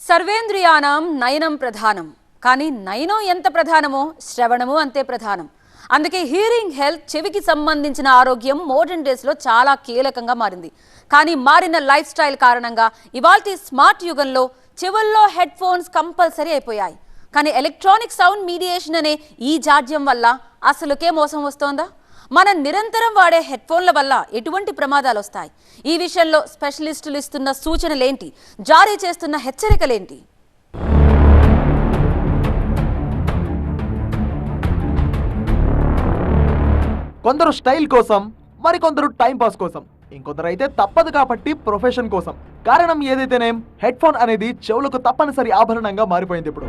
సర్వేంద్రియానాం నయనం ప్రధానం. కానీ నయనం ఎంత ప్రధానమో శ్రవణము అంతే ప్రధానం. అందుకే హియరింగ్ హెల్త్, చెవికి సంబంధించిన ఆరోగ్యం మోడర్న్ డేస్లో చాలా కీలకంగా మారింది. కానీ మారిన లైఫ్ స్టైల్ కారణంగా ఇవాల్టి స్మార్ట్ యుగంలో చెవుల్లో హెడ్ ఫోన్స్ కంపల్సరీ అయిపోయాయి. కానీ ఎలక్ట్రానిక్ సౌండ్ మీడియేషన్ అనే ఈ జాడ్యం వల్ల అసలుకే మోసం వస్తోందా? మనం నిరంతరం వాడే హెడ్ ఫోన్ల వల్ల ఎటువంటి ప్రమాదాలు వస్తాయి? ఈ విషయంలో స్పెషలిస్టులు ఇస్తున్న సూచనలేంటి? జారీ చేస్తున్న హెచ్చరికలేంటి? కొందరు స్టైల్ కోసం, మరికొందరు టైం పాస్ కోసం, ఇంకొందరు అయితే తప్పదు కాబట్టి ప్రొఫెషన్ కోసం. కారణం ఏదైతేనేం హెడ్ ఫోన్ అనేది చెవులకు తప్పనిసరి ఆభరణంగా మారిపోయింది. ఇప్పుడు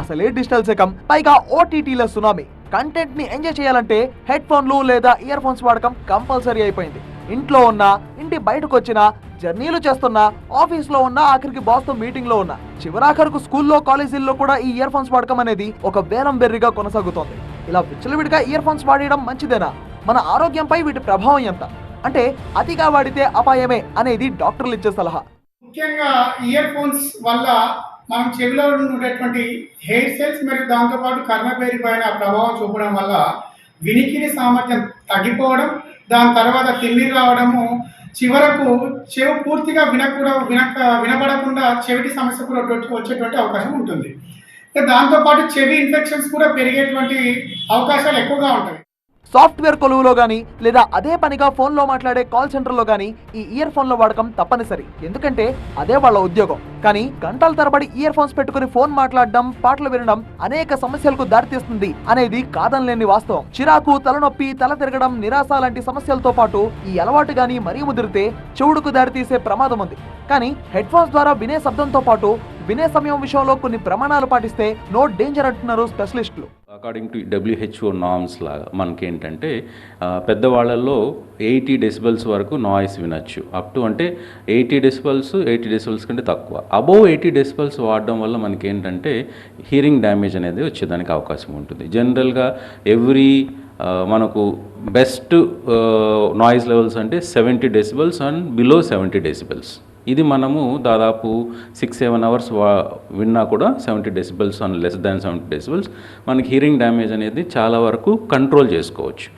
అసలే డిజిటల్ శకం, పైగా ఓటీటీల సునామీ. కంటెంట్ ని ఎంజాయ్ చేయాలంటే హెడ్ ఫోన్లు లేదా ఇయర్ ఫోన్స్ వాడకం కంపల్సరీ అయిపోయింది. ఇంట్లో ఉన్నా, ఇంటి బయటకు వచ్చినా, జర్నీలు చేస్తున్నా, ఆఫీస్లో ఉన్నా, ఆఖరికి బాస్తో మీటింగ్ లో ఉన్నా, చివరాఖరుకు స్కూల్లో, కాలేజీల్లో కూడా ఈ ఇయర్ ఫోన్స్ వాడకం అనేది ఒక వేలం బెర్రిగా కొనసాగుతోంది. ఇలా విచ్చలవిడిగా ఇయర్ ఫోన్స్ వాడడం మంచిదేనా? మన ఆరోగ్యంపై వీటి ప్రభావం ఎంత? అంటే అతిగా వాడితే అపాయమే అనేది డాక్టర్లు ఇచ్చే సలహా. ముఖ్యంగా ఇయర్ ఫోన్స్ వల్ల మనం చెవిలో ఉండేటువంటి హెయిర్ సెల్స్ మరియు దాంతోపాటు కర్ణపేరి పైన ప్రభావం చూపడం వల్ల వినికిడి సామర్థ్యం తగ్గిపోవడం, దాని తర్వాత తిమ్మిరి రావడము, చివరకు చెవి పూర్తిగా వినపడకుండా చెవిటి సమస్య కూడా వచ్చేటువంటి అవకాశం ఉంటుంది. దాంతోపాటు చెవి ఇన్ఫెక్షన్స్ కూడా పెరిగేటువంటి అవకాశాలు ఎక్కువగా ఉంటాయి. సాఫ్ట్వేర్ కొలువులో గానీ లేదా అదే పనిగా ఫోన్లో మాట్లాడే కాల్ సెంటర్లో గానీ ఈ ఇయర్ ఫోన్ల వాడకం తప్పనిసరి. ఎందుకంటే అదే వాళ్ళ ఉద్యోగం. కానీ గంటల తరబడి ఇయర్ ఫోన్స్ పెట్టుకుని ఫోన్ మాట్లాడడం, పాటలు వినడం అనేక సమస్యలకు దారితీస్తుంది అనేది కాదనలేని వాస్తవం. చిరాకు, తలనొప్పి, తల తిరగడం, నిరాశ లాంటి సమస్యలతో పాటు ఈ అలవాటు గానీ మరీ ముదిరితే చెవుడుకు దారితీసే ప్రమాదం ఉంది. కానీ హెడ్ ఫోన్స్ ద్వారా వినే శబ్దంతో పాటు వినే సమయం విషయంలో కొన్ని ప్రమాణాలు పాటిస్తే నో డేంజర్ అంటున్నారు స్పెషలిస్టులు. అకార్డింగ్ టు WHO నార్మ్స్ లాగా మనకేంటంటే పెద్దవాళ్ళల్లో 80 డెసిబెల్స్ వరకు నాయిస్ వినొచ్చు. అప్ టు అంటే 80 డెసిబెల్స్ కంటే తక్కువ. అబోవ్ 80 డెసిబెల్స్ వాడడం వల్ల మనకేంటంటే హియరింగ్ డ్యామేజ్ అనేది వచ్చేదానికి అవకాశం ఉంటుంది. జనరల్గా మనకు బెస్ట్ నాయిస్ లెవెల్స్ అంటే 70 డెసిబెల్స్ అండ్ బిలో 70 డెసిబెల్స్. ఇది మనము దాదాపు 6-7 అవర్స్ విన్నా కూడా 70 decibels and less than 70 decibels మనకి హియరింగ్ డ్యామేజ్ అనేది చాలా వరకు కంట్రోల్ చేసుకోవచ్చు.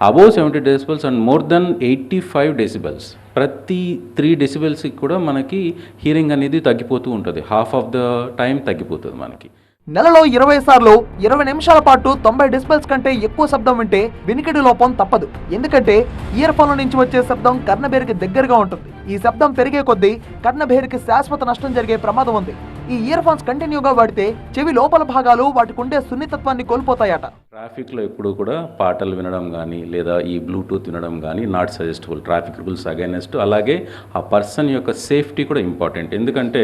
Above 70 decibels and more than 85 decibels, ప్రతి 3 డెసిబెల్స్కి కూడా మనకి హియరింగ్ అనేది తగ్గిపోతూ ఉంటుంది. హాఫ్ ఆఫ్ ద టైం తగ్గిపోతుంది మనకి. నెలలో 20 సార్లు 20 నిమిషాల పాటు 90 డెసిబెల్స్ కంటే ఎక్కువ శబ్దం వింటే వినికిడి లోపం తప్పదు. ఎందుకంటే ఇయర్ ఫోన్ల నుంచి వచ్చే శబ్దం కర్ణబేరికి దగ్గరగా ఉంటుంది. ఈ శబ్దం పెరిగే కొద్దీ కర్ణబేరికి శాశ్వత నష్టం జరిగే ప్రమాదం ఉంది. ఈ ఇయర్ ఫోన్స్ కంటిన్యూగా వాడితే చెవి లోపల భాగాలు వాటికి ఉండే సున్నితత్వాన్ని కోల్పోతాయట. ట్రాఫిక్లో ఎప్పుడు కూడా పాటలు వినడం కానీ లేదా ఈ బ్లూటూత్ వినడం కానీ not suggestible. Traffic rules against. అలాగే ఆ పర్సన్ యొక్క సేఫ్టీ కూడా ఇంపార్టెంట్. ఎందుకంటే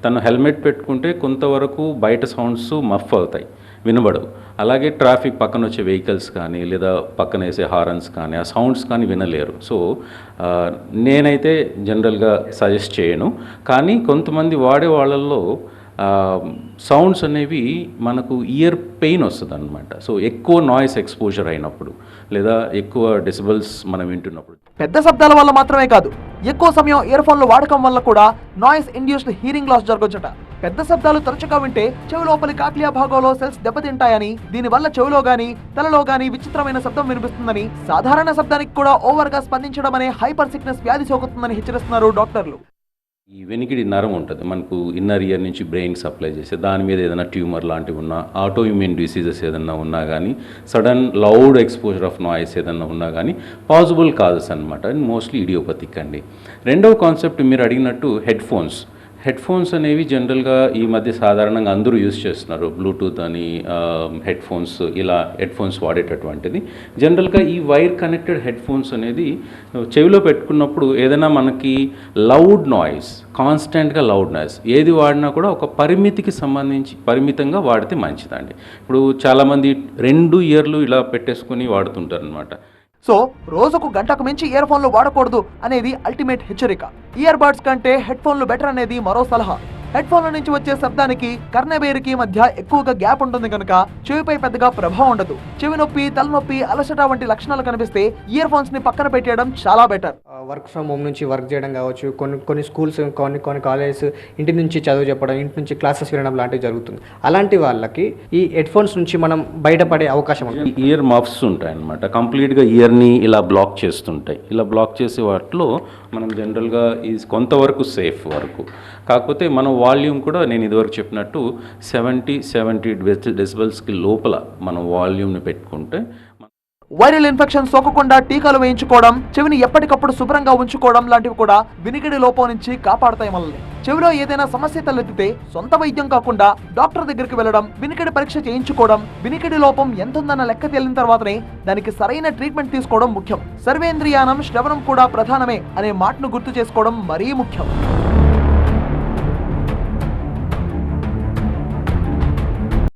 తను హెల్మెట్ పెట్టుకుంటే కొంతవరకు బయట సౌండ్స్ మఫ్ అవుతాయి, వినబడవు. అలాగే ట్రాఫిక్ పక్కన వచ్చే వెహికల్స్ కానీ లేదా పక్కన వేసే హారన్స్ కానీ ఆ సౌండ్స్ కానీ వినలేరు. సో నేనైతే జనరల్గా సజెస్ట్ చేయను. కానీ కొంతమంది వాడే వాళ్ళల్లో సౌండ్స్ అనేవి మనకు ఇయర్ పెయిన్ వస్తుంది అనమాట. సో ఎక్కువ నాయిస్ ఎక్స్పోజర్ అయినప్పుడు లేదా ఎక్కువ డెసిబెల్స్ మనం వింటున్నప్పుడు. పెద్ద శబ్దాల వల్ల మాత్రమే కాదు, ఎక్కువ సమయం ఇయర్ ఫోన్లు వాడకం వల్ల కూడా నాయిస్ ఇండ్యూస్డ్ హియరింగ్ లాస్ జరగొచ్చట. పెద్ద శబ్దాలు తరచుగా వింటే చెవి లోపలి కాక్లియా భాగంలో సెల్స్ దెబ్బతింటాయని, దీనివల్ల చెవిలో గానీ తలలో గానీ విచిత్రమైన శబ్దం వినిపిస్తుందని, సాధారణ శబ్దానికి కూడా ఓవర్గా స్పందించడం అనే హైపర్ సిక్నెస్ వ్యాధి సోకుతుందని హెచ్చరిస్తున్నారు డాక్టర్లు. ఈ వెనికిడి నరం ఉంటుంది మనకు, ఇన్నర్ ఇయర్ నుంచి బ్రెయిన్ సప్లై చేసే, దాని మీద ఏదైనా ట్యూమర్ లాంటివి ఉన్నా, ఆటో ఇమ్యూన్ డిసీజెస్ ఏదైనా ఉన్నా కానీ, sudden loud exposure of noise ఏదైనా ఉన్నా కానీ పాసిబుల్ కాజెస్ అనమాట. మోస్ట్లీ ఇడియోపతిక్ అండి. రెండవ కాన్సెప్ట్ మీరు అడిగినట్టు హెడ్ ఫోన్స్ అనేవి జనరల్గా ఈ మధ్య సాధారణంగా అందరూ యూజ్ చేస్తున్నారు. బ్లూటూత్ అని హెడ్ ఫోన్స్, ఇలా హెడ్ ఫోన్స్ వాడేటటువంటిది. జనరల్గా ఈ వైర్ కనెక్టెడ్ హెడ్ ఫోన్స్ అనేది చెవిలో పెట్టుకున్నప్పుడు ఏదైనా మనకి లౌడ్ నాయిస్, కాన్స్టెంట్గా లౌడ్ నాయిస్ ఏది వాడినా కూడా ఒక పరిమితంగా వాడితే మంచిదండి. ఇప్పుడు చాలామంది 2 ఇయర్లు ఇలా పెట్టేసుకుని వాడుతుంటారు అనమాట. సో రోజుకు గంటకు మించి ఇయర్ ఫోన్లు వాడకూడదు అనేది అల్టిమేట్ హెచ్చరిక. ఇయర్ బడ్స్ కంటే హెడ్ ఫోన్లు బెటర్ అనేది మరో సలహా. హెడ్ ఫోన్ల నుంచి వచ్చే శబ్దానికి కర్ణబేరికి మధ్య ఎక్కువగా గ్యాప్ ఉంటుంది కనుక చెవిపై పెద్దగా ప్రభావం ఉండదు. చెవి నొప్పి, తలనొప్పి, అలసట వంటి లక్షణాలు కనిపిస్తే ఇయర్ ఫోన్స్ ని పక్కన పెట్టేయడం చాలా బెటర్. వర్క్ ఫ్రమ్ హోమ్ నుంచి వర్క్ చేయడం కావచ్చు, కొన్ని స్కూల్స్, కొన్ని కాలేజెస్ ఇంటి నుంచి చదువు చెప్పడం, ఇంటి నుంచి క్లాసెస్ వినడం లాంటివి జరుగుతుంది. అలాంటి వాళ్ళకి ఈ హెడ్ ఫోన్స్ నుంచి మనం బయటపడే అవకాశం ఉంది. ఇయర్ మఫ్స్ ఉంటాయి అన్నమాట, కంప్లీట్గా ఇయర్ని ఇలా బ్లాక్ చేస్తుంటాయి. ఇలా బ్లాక్ చేసే వాటిలో మనం జనరల్గా ఈ కొంతవరకు సేఫ్ వరకు, కాకపోతే మన వాల్యూమ్ కూడా నేను ఇదివరకు చెప్పినట్టు 70 డెసిబెల్స్కి లోపల మనం వాల్యూమ్ని పెట్టుకుంటే వైరల్ ఇన్ఫెక్షన్ సోకకుండా టీకాలు వేయించుకోవడం, చెవిని ఎప్పటికప్పుడు శుభ్రంగా ఉంచుకోవడం లాంటివి కూడా వినికిడి లోపం నుంచి కాపాడతాయి మనల్ని. చెవిలో ఏదైనా సమస్య తలెత్తితే సొంత వైద్యం కాకుండా డాక్టర్ దగ్గరికి వెళ్ళడం, వినికిడి పరీక్ష చేయించుకోవడం, వినికిడి లోపం ఎంతుందన్న లెక్క తేలిన తర్వాతనే దానికి సరైన ట్రీట్మెంట్ తీసుకోవడం ముఖ్యం. సర్వేంద్రియానం, శ్రవణం కూడా ప్రధానమే అనే మాటను గుర్తు చేసుకోవడం మరీ ముఖ్యం.